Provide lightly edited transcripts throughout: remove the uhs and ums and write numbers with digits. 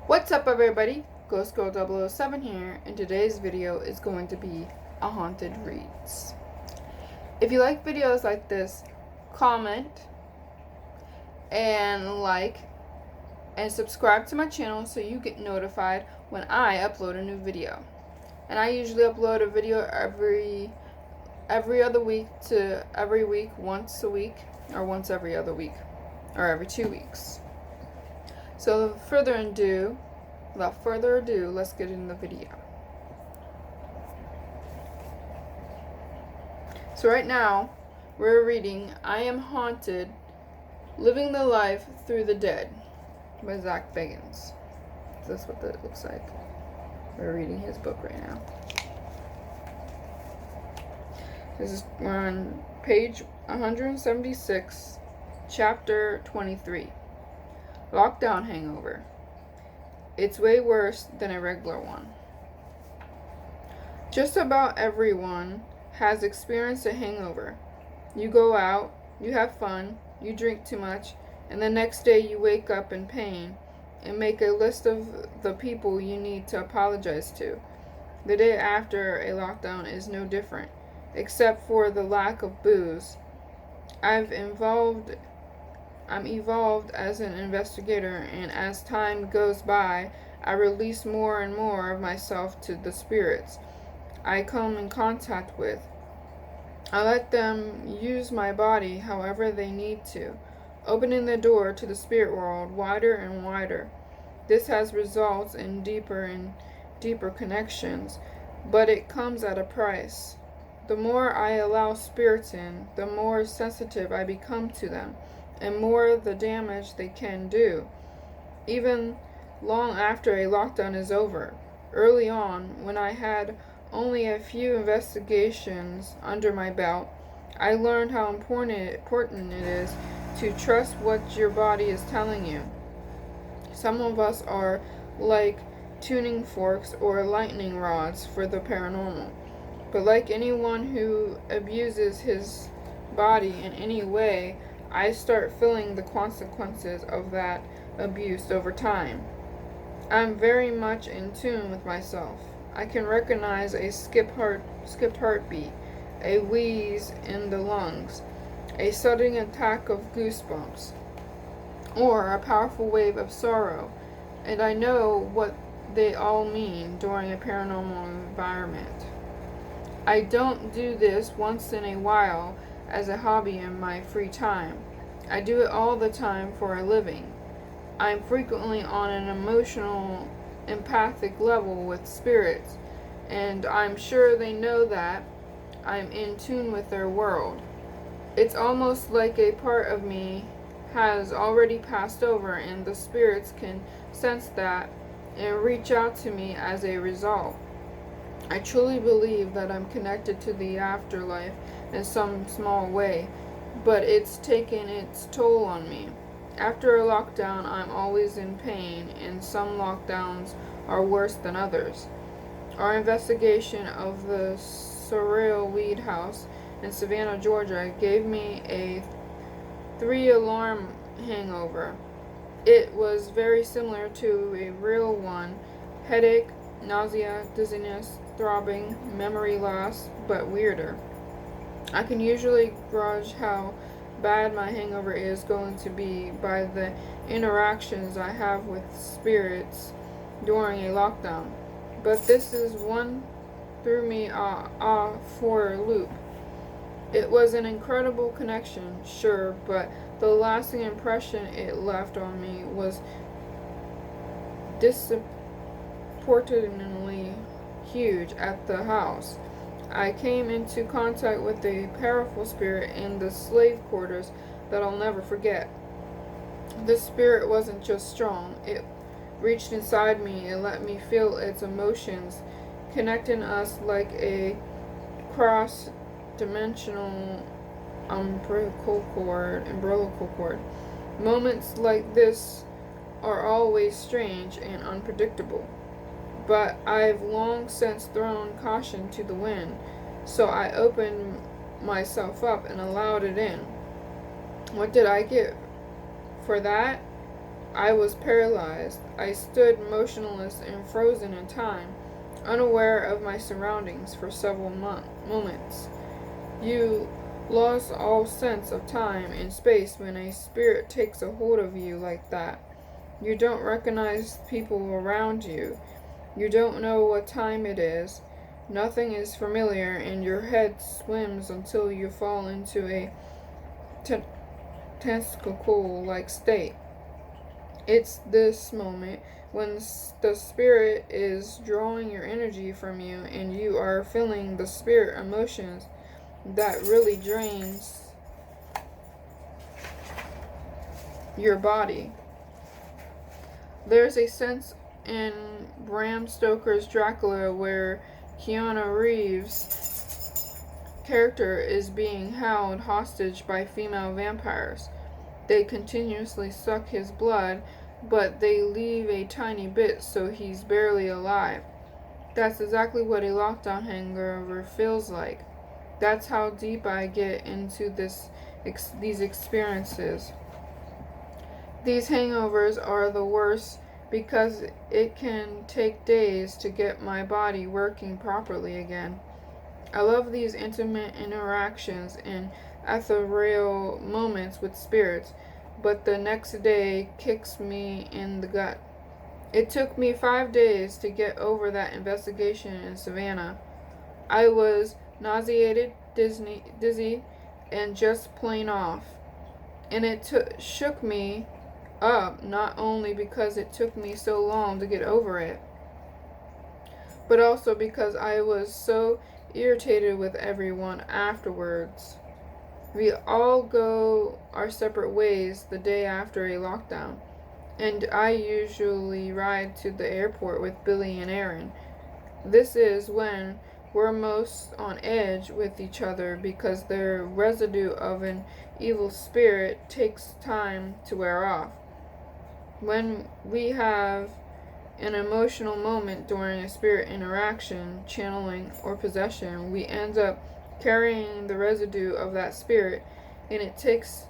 What's up, everybody? Ghost Girl 007 here, and today's video is going to be a haunted reads. If you like videos like this, comment and like and subscribe to my channel so you get notified when I upload a new video. And I usually upload a video every other week to every week, once a week, or once every other week, or every 2 weeks. So without further ado, let's get into the video. So right now, we're reading I Am Haunted, Living the Life Through the Dead by Zach Bagans. That's what that looks like. We're reading his book right now. We're on page 176, chapter 23. Lockdown hangover. It's way worse than a regular one. Just about everyone has experienced a hangover. You go out, you have fun, you drink too much, and the next day you wake up in pain and make a list of the people you need to apologize to. The day after a lockdown is no different, except for the lack of booze. I'm evolved as an investigator, and as time goes by, I release more and more of myself to the spirits I come in contact with. I let them use my body however they need to, opening the door to the spirit world wider and wider. This has results in deeper and deeper connections, but it comes at a price. The more I allow spirits in, the more sensitive I become to them, and more the damage they can do, even long after a lockdown is over. Early on, when I had only a few investigations under my belt, I learned how important it is to trust what your body is telling you. Some of us are like tuning forks or lightning rods for the paranormal, but like anyone who abuses his body in any way, I start feeling the consequences of that abuse over time. I'm very much in tune with myself. I can recognize a skipped heartbeat, a wheeze in the lungs, a sudden attack of goosebumps, or a powerful wave of sorrow, and I know what they all mean during a paranormal environment. I don't do this once in a while as a hobby in my free time. I do it all the time for a living. I'm frequently on an emotional, empathic level with spirits, and I'm sure they know that I'm in tune with their world. It's almost like a part of me has already passed over, and the spirits can sense that and reach out to me as a result. I truly believe that I'm connected to the afterlife in some small way, but it's taken its toll on me. After a lockdown, I'm always in pain, and some lockdowns are worse than others. Our investigation of the Sorrel Weed House in Savannah, Georgia, gave me a 3-alarm hangover. It was very similar to a real one: headache, nausea, dizziness, throbbing, memory loss, but weirder. I can usually gauge how bad my hangover is going to be by the interactions I have with spirits during a lockdown. But this is one threw me off for a loop. It was an incredible connection, sure, but the lasting impression it left on me was disproportionately huge. At the house, I came into contact with a powerful spirit in the slave quarters that I'll never forget. This spirit wasn't just strong, it reached inside me and let me feel its emotions, connecting us like a cross-dimensional umbilical cord. Moments like this are always strange and unpredictable, but I've long since thrown caution to the wind, so I opened myself up and allowed it in. What did I get for that? I was paralyzed. I stood motionless and frozen in time, unaware of my surroundings for several moments. You lost all sense of time and space when a spirit takes a hold of you like that. You don't recognize people around you. You don't know what time it is. Nothing is familiar, and your head swims until you fall into a tentacle-like state. It's this moment when the spirit is drawing your energy from you, and you are feeling the spirit emotions that really drains your body. There's a sense in Bram Stoker's Dracula where Keanu Reeves' character is being held hostage by female vampires. They continuously suck his blood, but they leave a tiny bit so he's barely alive. That's exactly what a lockdown hangover feels like. That's how deep I get into these experiences. These hangovers are the worst because it can take days to get my body working properly again. I love these intimate interactions and ethereal moments with spirits, but the next day kicks me in the gut. It took me 5 days to get over that investigation in Savannah. I was nauseated, dizzy, and just plain off. And it shook me up, not only because it took me so long to get over it, but also because I was so irritated with everyone afterwards. We all go our separate ways the day after a lockdown, and I usually ride to the airport with Billy and Aaron. This is when we're most on edge with each other because the residue of an evil spirit takes time to wear off. When we have an emotional moment during a spirit interaction, channeling, or possession, we end up carrying the residue of that spirit, and it takes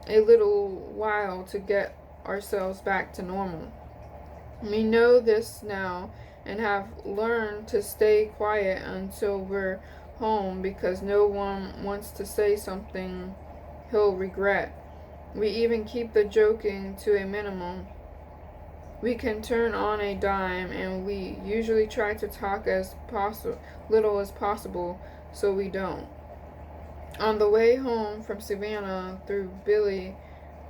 a little while to get ourselves back to normal. We know this now and have learned to stay quiet until we're home because no one wants to say something he'll regret. We even keep the joking to a minimum. We can turn on a dime, and we usually try to talk as little as possible so we don't. On the way home from Savannah through Billy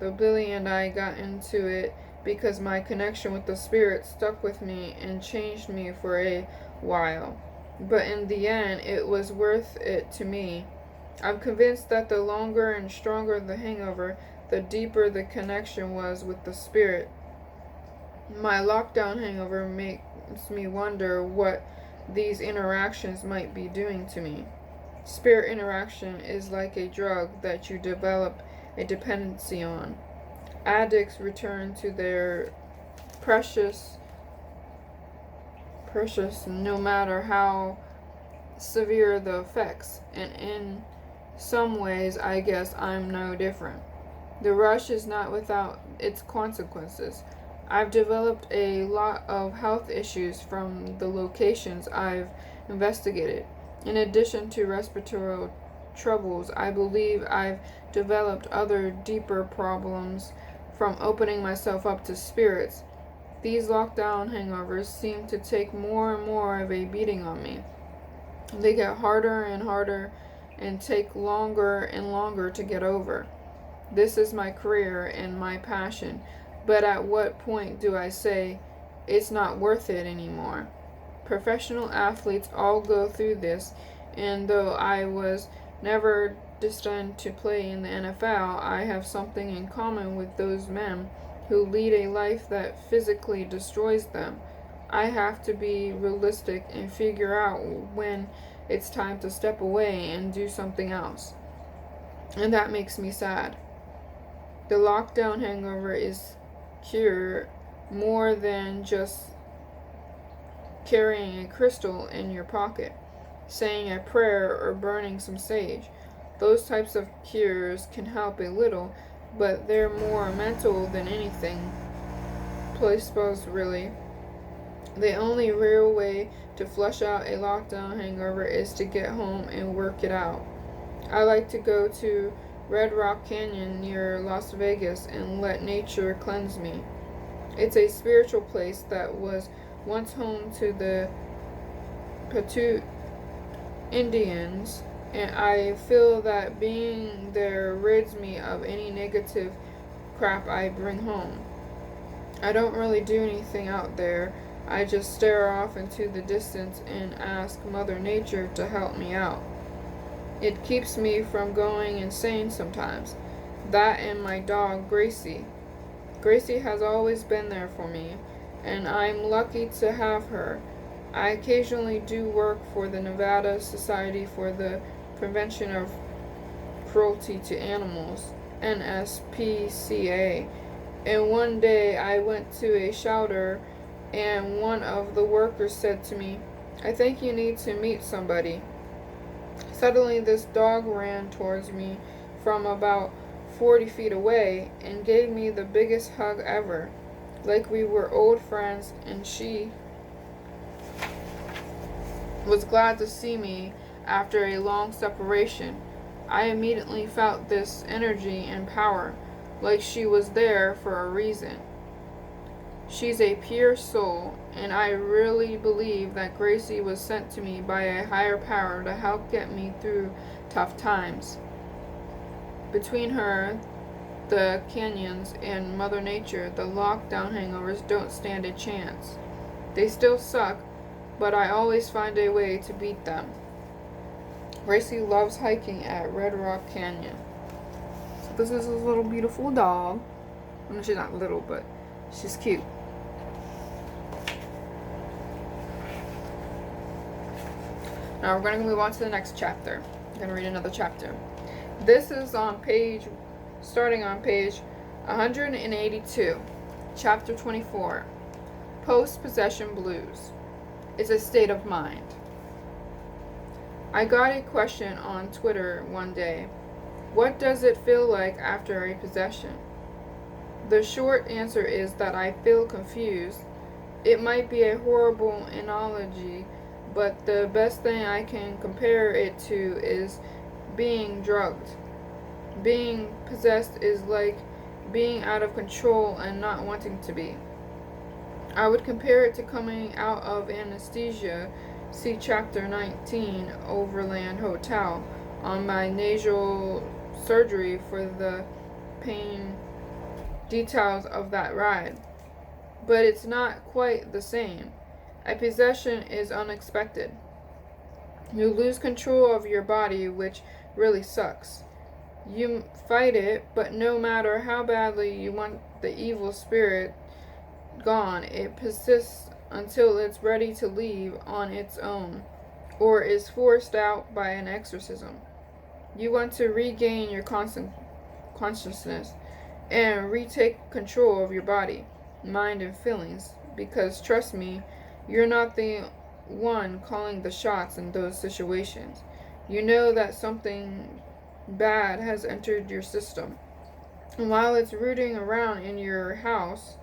and I got into it because my connection with the spirit stuck with me and changed me for a while. But in the end, it was worth it to me. I'm convinced that the longer and stronger the hangover, the deeper the connection was with the spirit. My lockdown hangover makes me wonder what these interactions might be doing to me. Spirit interaction is like a drug that you develop a dependency on. Addicts return to their precious no matter how severe the effects, and in some ways I guess I'm no different. The rush is not without its consequences. I've developed a lot of health issues from the locations I've investigated. In addition to respiratory troubles, I believe I've developed other deeper problems from opening myself up to spirits. These lockdown hangovers seem to take more and more of a beating on me. They get harder and harder and take longer and longer to get over. This is my career and my passion, but at what point do I say it's not worth it anymore? Professional athletes all go through this, and though I was never destined to play in the NFL, I have something in common with those men who lead a life that physically destroys them. I have to be realistic and figure out when it's time to step away and do something else. And that makes me sad. The lockdown hangover is cure more than just carrying a crystal in your pocket, saying a prayer, or burning some sage. Those types of cures can help a little, but they're more mental than anything. play spells really. The only real way to flush out a lockdown hangover is to get home and work it out. I like to go to Red Rock Canyon near Las Vegas and let nature cleanse me. It's a spiritual place that was once home to the Paiute Indians, and I feel that being there rids me of any negative crap I bring home. I don't really do anything out there. I just stare off into the distance and ask Mother Nature to help me out. It keeps me from going insane sometimes. That and my dog, Gracie. Gracie has always been there for me, and I'm lucky to have her. I occasionally do work for the Nevada Society for the Prevention of Cruelty to Animals, NSPCA, and one day I went to a shelter and one of the workers said to me, "I think you need to meet somebody." Suddenly this dog ran towards me from about 40 feet away and gave me the biggest hug ever, like we were old friends, and she was glad to see me after a long separation. I immediately felt this energy and power, like she was there for a reason. She's a pure soul, and I really believe that Gracie was sent to me by a higher power to help get me through tough times. Between her, the canyons, and Mother Nature, the lockdown hangovers don't stand a chance. They still suck, but I always find a way to beat them. Gracie loves hiking at Red Rock Canyon. So this is a little beautiful dog. Well, she's not little, but she's cute. Now we're going to move on to the next chapter. I'm going to read another chapter. This is starting on page 182, chapter 24. Post-possession blues. It's a state of mind. I got a question on Twitter one day. What does it feel like after a possession? The short answer is that I feel confused. It might be a horrible analogy, but the best thing I can compare it to is being drugged. Being possessed is like being out of control and not wanting to be. I would compare it to coming out of anesthesia. See chapter 19, Overland Hotel, on my nasal surgery for the pain details of that ride. But it's not quite the same. A possession is unexpected. You lose control of your body, which really sucks. You fight it, but no matter how badly you want the evil spirit gone, it persists until it's ready to leave on its own, or is forced out by an exorcism. You want to regain your consciousness and retake control of your body, mind, and feelings, because trust me, you're not the one calling the shots in those situations. You know that something bad has entered your system. And while it's rooting around in your house,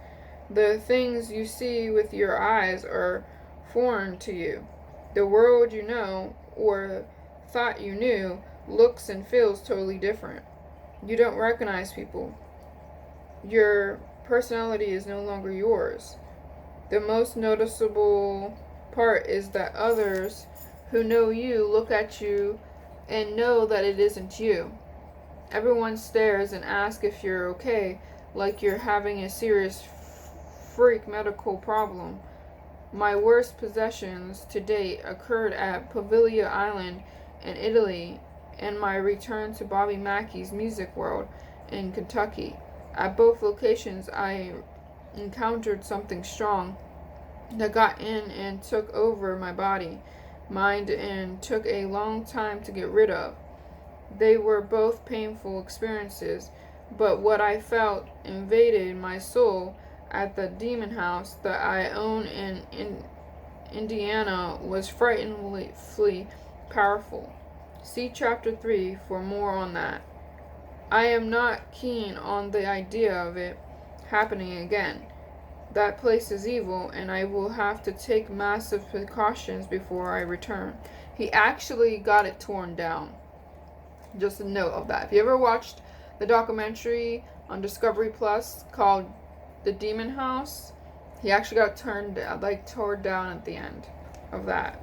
the things you see with your eyes are foreign to you. The world you know, or thought you knew, looks and feels totally different. You don't recognize people. Your personality is no longer yours. The most noticeable part is that others who know you look at you and know that it isn't you. Everyone stares and asks if you're okay, like you're having a serious freak medical problem. My worst possessions to date occurred at Poveglia Island in Italy and my return to Bobby Mackey's Music World in Kentucky. At both locations, I encountered something strong that got in and took over my body, mind, and took a long time to get rid of. They were both painful experiences, but what I felt invaded my soul at the demon house that I own in Indiana was frighteningly powerful. See chapter 3 for more on that. I am not keen on the idea of it happening again, That place is evil, and I will have to take massive precautions before I return. He actually got it torn down. Just a note of that. If you ever watched the documentary on Discovery Plus called The Demon House, he actually got torn down at the end of that.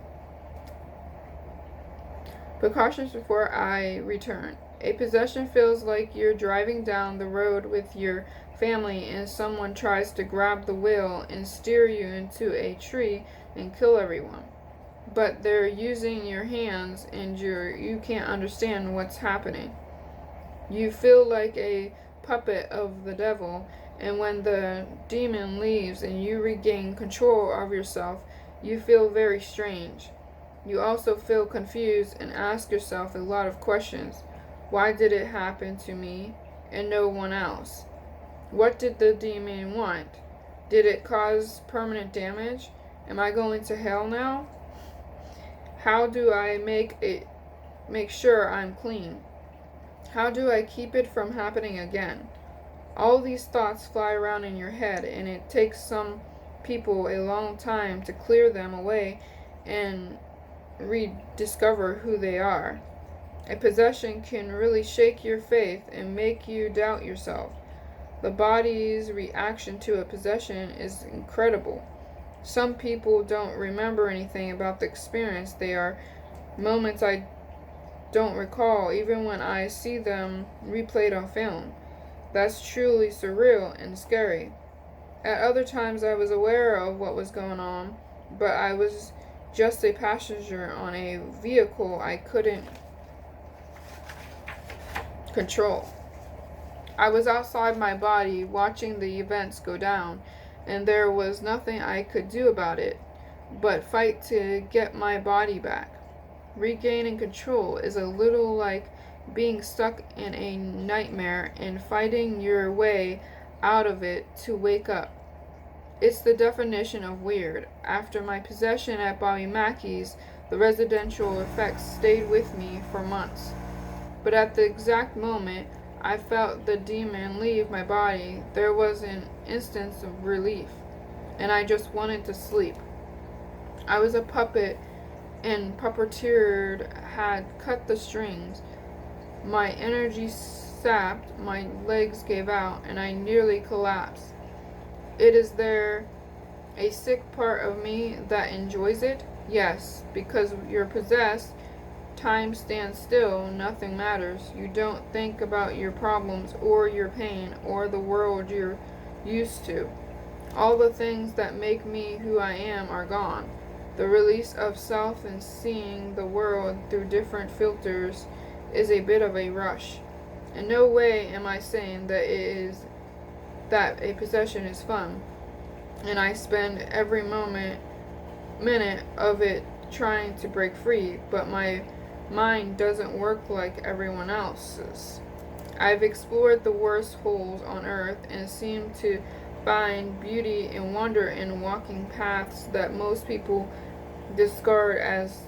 Precautions before I return. A possession feels like you're driving down the road with your family and someone tries to grab the wheel and steer you into a tree and kill everyone. But they're using your hands and you can't understand what's happening. You feel like a puppet of the devil, and when the demon leaves and you regain control of yourself, you feel very strange. You also feel confused and ask yourself a lot of questions. Why did it happen to me and no one else? What did the demon want? Did it cause permanent damage? Am I going to hell now? How do I make sure I'm clean? How do I keep it from happening again? All these thoughts fly around in your head, and it takes some people a long time to clear them away and rediscover who they are. A possession can really shake your faith and make you doubt yourself. The body's reaction to a possession is incredible. Some people don't remember anything about the experience. They are moments I don't recall, even when I see them replayed on film. That's truly surreal and scary. At other times I was aware of what was going on, but I was just a passenger on a vehicle I couldn't control. I was outside my body watching the events go down, and there was nothing I could do about it but fight to get my body back. Regaining control is a little like being stuck in a nightmare and fighting your way out of it to wake up. It's the definition of weird. After my possession at Bobby Mackey's, the residential effects stayed with me for months. But at the exact moment I felt the demon leave my body, there was an instant of relief, and I just wanted to sleep. I was a puppet, and puppeteer had cut the strings. My energy sapped, my legs gave out, and I nearly collapsed. Is there a sick part of me that enjoys it? Yes, because you're possessed. Time stands still, nothing matters. You don't think about your problems or your pain or the world you're used to. All the things that make me who I am are gone. The release of self and seeing the world through different filters is a bit of a rush. In no way am I saying that a possession is fun, and I spend every minute of it trying to break free, but my mind doesn't work like everyone else's. I've explored the worst holes on earth and seem to find beauty and wonder in walking paths that most people discard as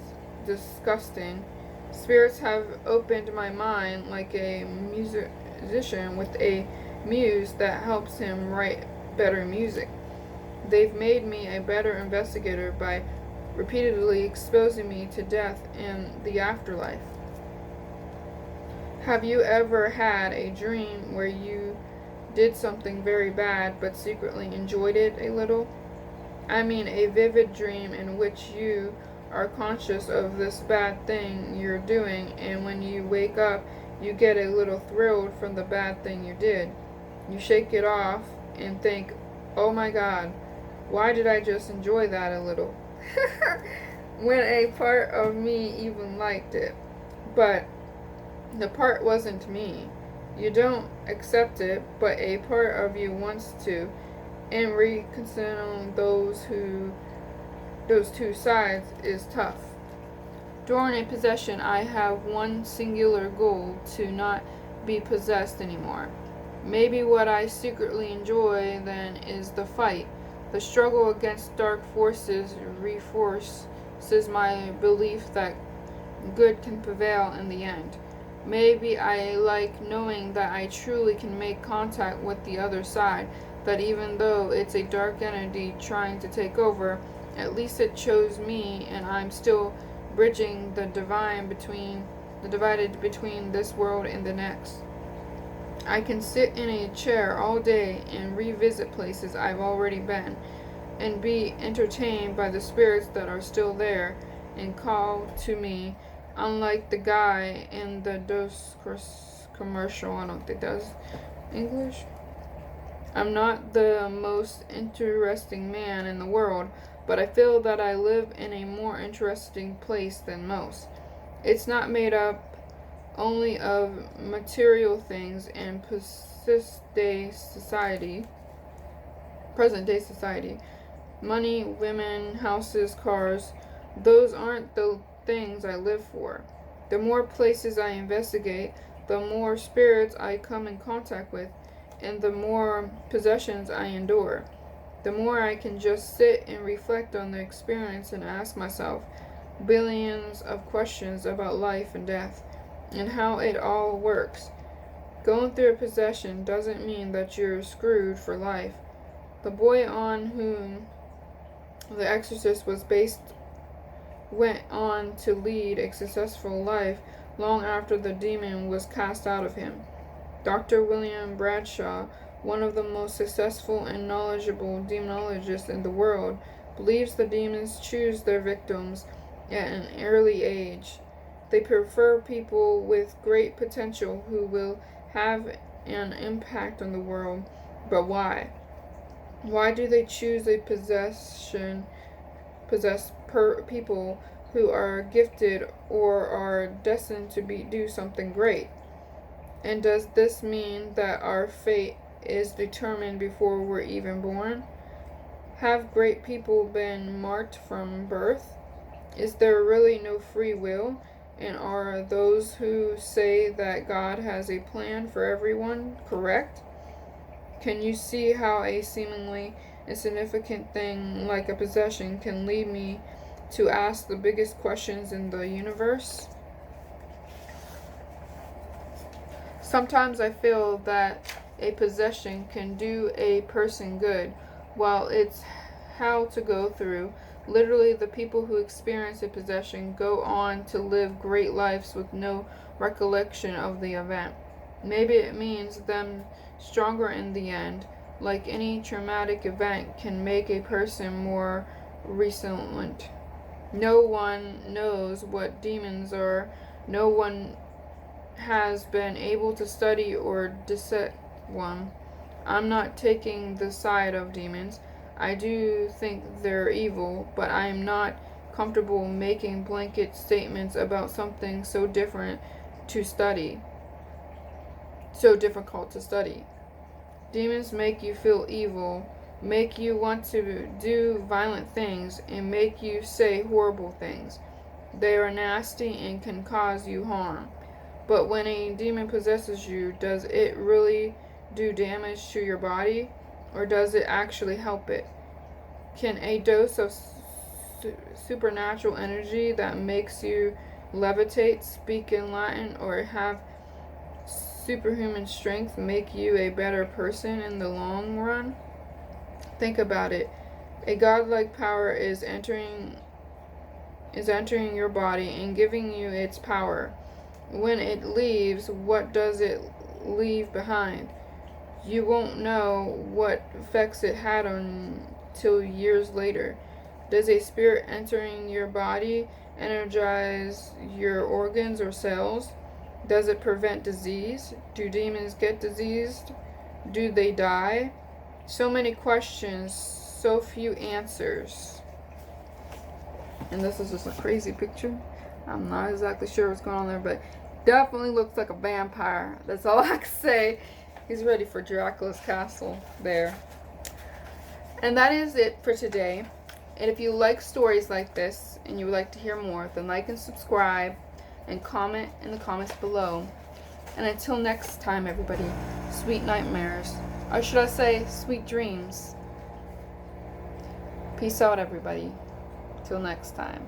disgusting. Spirits have opened my mind like a musician with a muse that helps him write better music. They've made me a better investigator by repeatedly exposing me to death and the afterlife. Have you ever had a dream where you did something very bad but secretly enjoyed it a little? I mean a vivid dream in which you are conscious of this bad thing you're doing, and when you wake up you get a little thrilled from the bad thing you did. You shake it off and think, oh my God, why did I just enjoy that a little? When a part of me even liked it. But the part wasn't me. You don't accept it, but a part of you wants to, and reconciling those two sides is tough. During a possession, I have one singular goal: to not be possessed anymore. Maybe what I secretly enjoy then is the fight. The struggle against dark forces reinforces my belief that good can prevail in the end. Maybe I like knowing that I truly can make contact with the other side, that even though it's a dark entity trying to take over, at least it chose me, and I'm still bridging the divided between this world and the next. I can sit in a chair all day and revisit places I've already been, and be entertained by the spirits that are still there and call to me, unlike the guy in the Dos commercial. I don't think that's English. I'm not the most interesting man in the world, but I feel that I live in a more interesting place than most. It's not made up only of material things and present day society. Money, women, houses, cars, those aren't the things I live for. The more places I investigate, the more spirits I come in contact with, and the more possessions I endure. The more I can just sit and reflect on the experience and ask myself billions of questions about life and death and how it all works. Going through a possession doesn't mean that you're screwed for life. The boy on whom The Exorcist was based went on to lead a successful life long after the demon was cast out of him. Dr. William Bradshaw, one of the most successful and knowledgeable demonologists in the world, believes the demons choose their victims at an early age. They prefer people with great potential who will have an impact on the world. But why? Why do they choose people who are gifted or are destined to do something great? And does this mean that our fate is determined before we're even born? Have great people been marked from birth? Is there really no free will? And are those who say that God has a plan for everyone correct? Can you see how a seemingly insignificant thing like a possession can lead me to ask the biggest questions in the universe? Sometimes I feel that a possession can do a person good, while it's hell to go through. Literally, the people who experience a possession go on to live great lives with no recollection of the event. Maybe it means them stronger in the end. Like any traumatic event can make a person more resilient. No one knows what demons are. No one has been able to study or dissect one. I'm not taking the side of demons. I do think they're evil, but I am not comfortable making blanket statements about something so difficult to study. Demons make you feel evil, make you want to do violent things, and make you say horrible things. They are nasty and can cause you harm. But when a demon possesses you, does it really do damage to your body, or does it actually help it? Can a dose of supernatural energy that makes you levitate, speak in Latin, or have superhuman strength make you a better person in the long run? Think about it. A godlike power is entering your body and giving you its power. When it leaves, what does it leave behind? You won't know what effects it had until years later. Does a spirit entering your body energize your organs or cells? Does it prevent disease? Do demons get diseased? Do they die? So many questions, so few answers. And this is just a crazy picture. I'm not exactly sure what's going on there, but definitely looks like a vampire. That's all I can say. He's ready for Dracula's castle there. And that is it for today. And if you like stories like this and you would like to hear more, then like and subscribe and comment in the comments below. And until next time, everybody, sweet nightmares. Or should I say, sweet dreams. Peace out, everybody. Till next time.